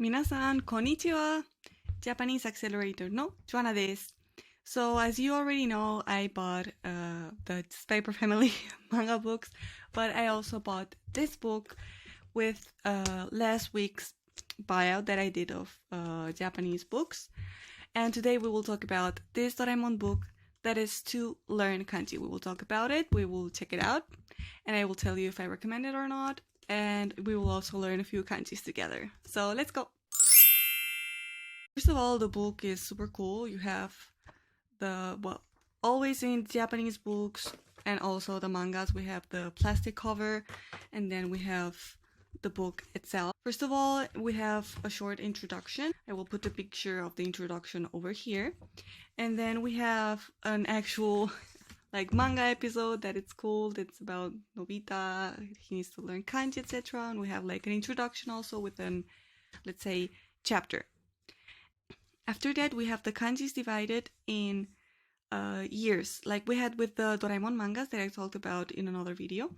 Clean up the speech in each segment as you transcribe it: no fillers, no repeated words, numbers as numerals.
皆さん、こんにちは。Japanese Accelerator のジョアナです。So, as you already know, I bought the Paper Family manga books, but I also bought this book with last week's buyout that I did of Japanese books. And today we will talk about this Doraemon book that is to learn kanji. We will talk about it, we will check it out, and I will tell you if I recommend it or not. And we will also learn a few kanjis together. So let's go! First of all, the book is super cool. You have always in Japanese books and also the mangas, we have the plastic cover, and then we have the book itself. First of all, we have a short introduction. I will put a picture of the introduction over here. And then we have an actual manga episode that it's cool. It's about Nobita. He needs to learn kanji, etc. And we have an introduction also with an, let's say, chapter. After that, we have the kanjis divided in years, like we had with the Doraemon mangas that I talked about in another video.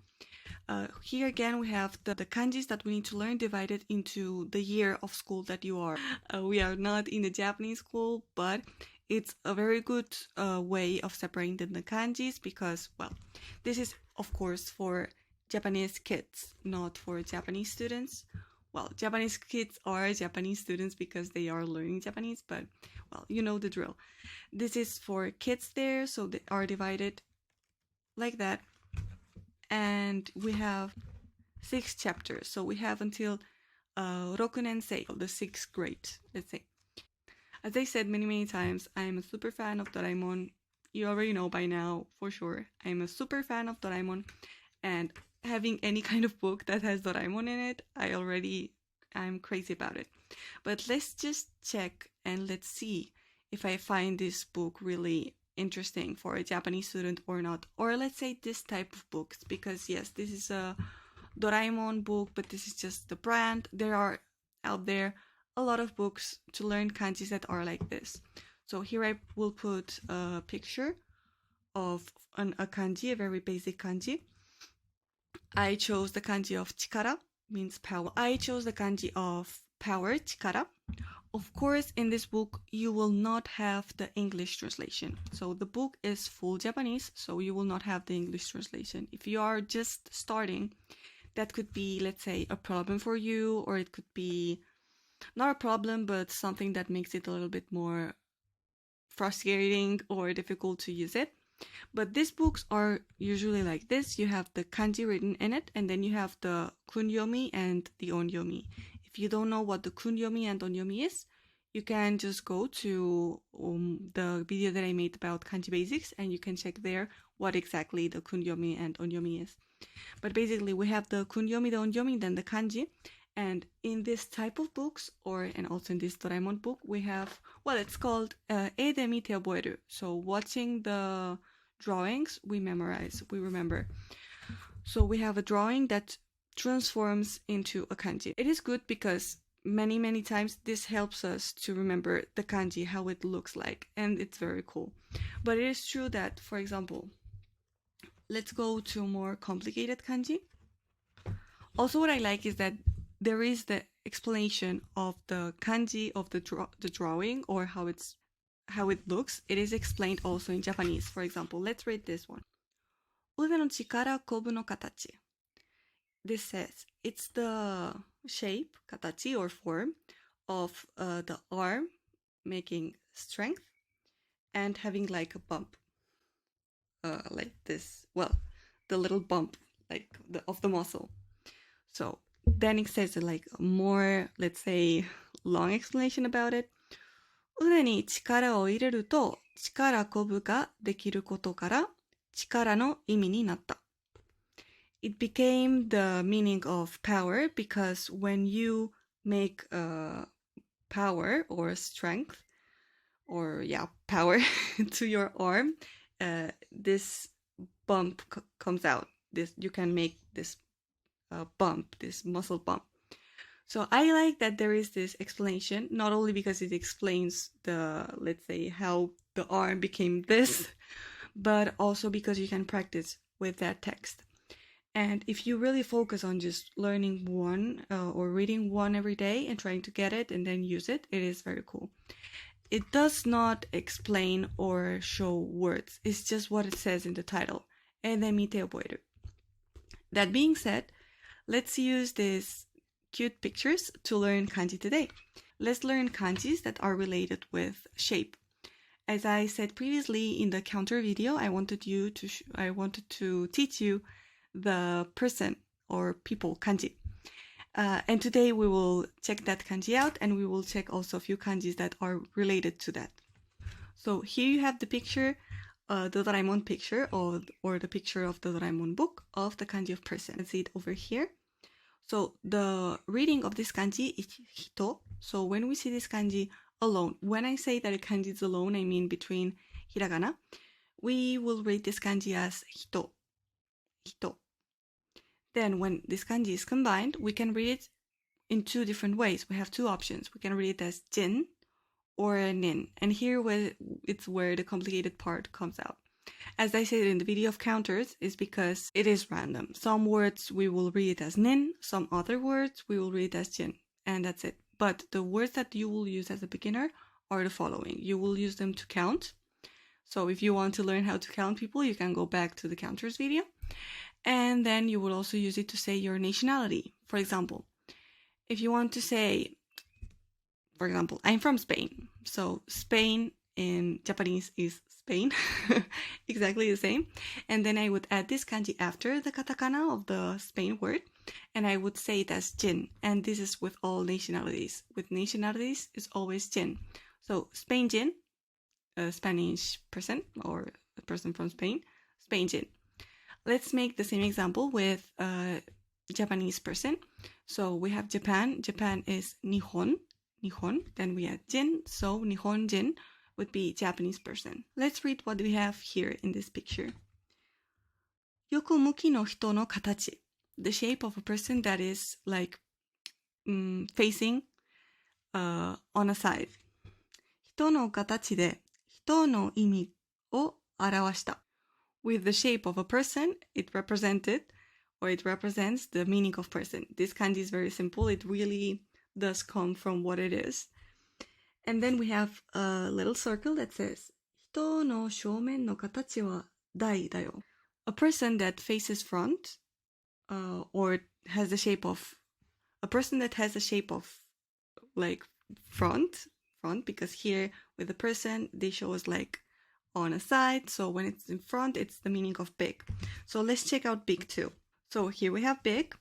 Here again, we have the kanjis that we need to learn divided into the year of school that you are. We are not in the Japanese school, but it's a very good way of separating the kanjis because, this is, of course, for Japanese kids, not for Japanese students. Well, Japanese kids are Japanese students because they are learning Japanese, but, you know the drill. This is for kids there, so they are divided like that. And we have 6 chapters, so we have until 6年生, the 6th grade, let's say. As I said many times, I am a super fan of Doraemon. You already know by now, for sure. I'm a super fan of Doraemon, and having any kind of book that has Doraemon in it, I'm crazy about it. But let's just check and let's see if I find this book really interesting for a Japanese student or not. Or let's say this type of books, because yes, this is a Doraemon book, but this is just the brand. There are out there a lot of books to learn kanjis that are like this. So here I will put a picture of a kanji, a very basic kanji. I chose the kanji of chikara, means power. I chose the kanji of power, chikara. Of course, in this book, you will not have the English translation. So the book is full Japanese, so you will not have the English translation. If you are just starting, that could be, let's say, a problem for you, or it could be not a problem, but something that makes it a little bit more frustrating or difficult to use it. But these books are usually like this. You have the kanji written in it, and then you have the kunyomi and the onyomi. If you don't know what the kunyomi and onyomi is, you can just go to the video that I made about kanji basics, and you can check there what exactly the kunyomi and onyomi is. But basically, we have the kunyomi, the onyomi, then the kanji. And in this type of books, and also in this Doraemon book, we have, it's called E de mite oboeru. So watching the drawings, we remember. So we have a drawing that transforms into a kanji. It is good because many times this helps us to remember the kanji, how it looks like, and it's very cool. But it is true that, for example, let's go to more complicated kanji. Also, what I like is that there is the explanation of the kanji of the drawing or how it looks. It is explained also in Japanese. For example, let's read this one. Ude no chikara kobu no katachi. This says it's the shape, katachi or form, of the arm making strength and having like a bump. Like this. The little bump of the muscle. So then it says more, let's say, long explanation about it. 腕に力を入れると力こぶができることから力の意味になった。It became the meaning of power because when you make power or strength or power to your arm, this bump comes out. You can make this bump, this muscle bump. So I like that there is this explanation, not only because it explains let's say, how the arm became this, but also because you can practice with that text. And if you really focus on just learning one or reading one every day and trying to get it and then use it, it is very cool. It does not explain or show words. It's just what it says in the title. 絵で見て覚える. That being said, let's use these cute pictures to learn kanji today. Let's learn kanjis that are related with shape. As I said previously in the counter video, I wanted to teach you the person or people kanji. And today we will check that kanji out, and we will check also a few kanjis that are related to that. So here you have the picture, the Doraemon picture or the picture of the Doraemon book of the Kanji of Person. Let's see it over here. So the reading of this kanji is hito. So when we see this kanji alone, when I say that a kanji is alone, I mean between hiragana, we will read this kanji as hito. Hito. Then when this kanji is combined, we can read it in two different ways. We have two options. We can read it as jin or nin. And here it's where the complicated part comes out. As I said in the video of counters, is because it is random. Some words we will read it as nin, some other words we will read it as jin, and that's it. But the words that you will use as a beginner are the following. You will use them to count. So if you want to learn how to count people, you can go back to the counters video. And then you will also use it to say your nationality. For example, if you want to say, for example, I'm from Spain. So Spain in Japanese is Spain. Exactly the same. And then I would add this kanji after the katakana of the Spain word. And I would say it as jin. And this is with all nationalities. With nationalities, it's always jin. So Spain jin, a Spanish person or a person from Spain, Spain jin. Let's make the same example with a Japanese person. So we have Japan. Japan is Nihon. Nihon. Then we add jin. So Nihon jin would be Japanese person. Let's read what we have here in this picture. Yokomuki no hito no katachi. The shape of a person that is like facing on a side. Hito no katachi de hito no imi o arawashita. With the shape of a person, it represents the meaning of person. This kanji is very simple. It really does come from what it is. And then we have a little circle that says, Hito no shoumen no katachi wa dai da yo. A person that faces front, or has the shape of, a person that has the shape of like front, because here with the person, they show us like on a side, so when it's in front, it's the meaning of big. So let's check out big too. So here we have big.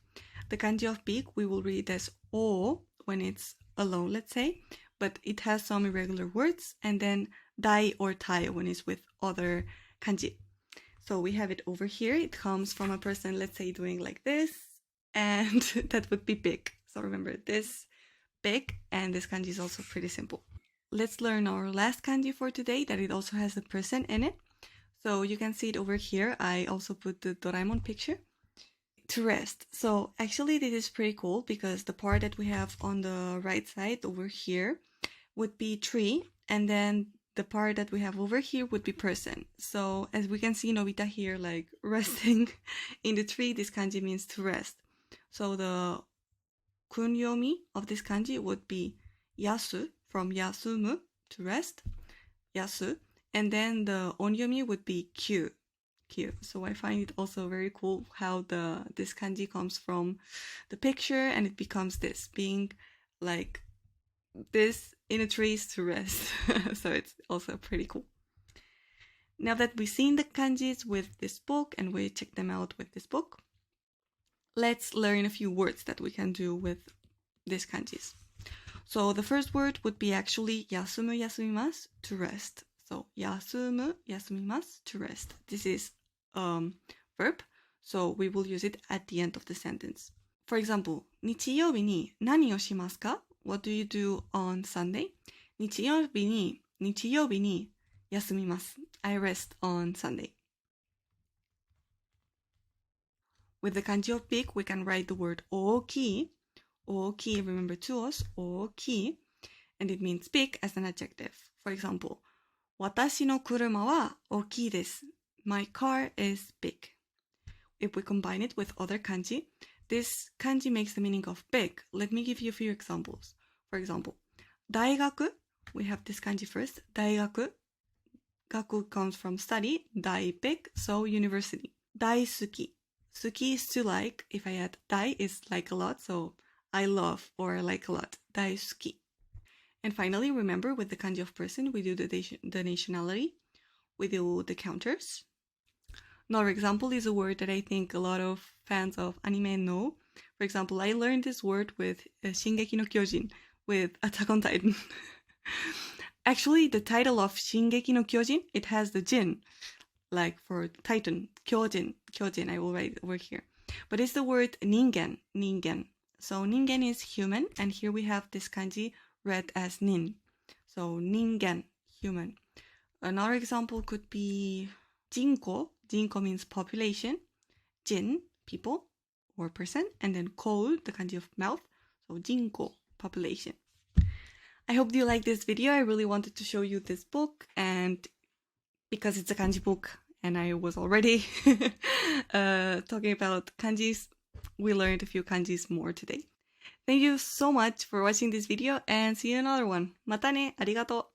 The kanji of big, we will read it as o when it's alone, let's say, but it has some irregular words, and then dai or tai when it's with other kanji. So we have it over here. It comes from a person, let's say, doing like this, and that would be big. So remember this, big, and this kanji is also pretty simple. Let's learn our last kanji for today, that it also has a person in it. So you can see it over here. I also put the Doraemon picture. To rest. So actually this is pretty cool because the part that we have on the right side over here would be tree, and then the part that we have over here would be person. So as we can see Nobita here like resting in the tree, this kanji means to rest. So the kunyomi of this kanji would be yasu, from yasumu, to rest, yasu, and then the onyomi would be kyu. So I find it also very cool how this kanji comes from the picture and it becomes this, being like this in a tree to rest. So it's also pretty cool. Now that we've seen the kanjis with this book and we checked them out with this book, let's learn a few words that we can do with these kanjis. So the first word would be actually yasumu yasumimasu, to rest. So yasumu yasumimasu, to rest. This is verb, so we will use it at the end of the sentence. For example, 日曜日に何をしますか? What do you do on Sunday? 日曜日に休みます. I rest on Sunday. With the kanji of big, we can write the word 大きい. 大きい, remember to us, 大きい, and it means big as an adjective. For example, 私の車は大きいです. My car is big. if we combine it with other kanji, this kanji makes the meaning of big. Let me give you a few examples. For example, Daigaku, we have this kanji first. Daigaku. Gaku comes from study. Dai, big, so university. Daisuki. Suki is to like. If I add dai, is like a lot, so I love or like a lot. Daisuki. And finally, remember with the kanji of person, we do the nationality. We do the counters. Another example is a word that I think a lot of fans of anime know. For example, I learned this word with Shingeki no Kyojin, with Attack on Titan. Actually, the title of Shingeki no Kyojin, it has the jin, like for Titan, Kyojin, I will write over here. But it's the word Ningen. So Ningen is human, and here we have this kanji read as nin. So Ningen, human. Another example could be jinko. Jinko means population. Jin, people or person. And then ko, the kanji of mouth. So jinko, population. I hope you like this video. I really wanted to show you this book, and because it's a kanji book and I was already talking about kanjis, we learned a few kanjis more today. Thank you so much for watching this video, and see you in another one. Mata ne, arigato!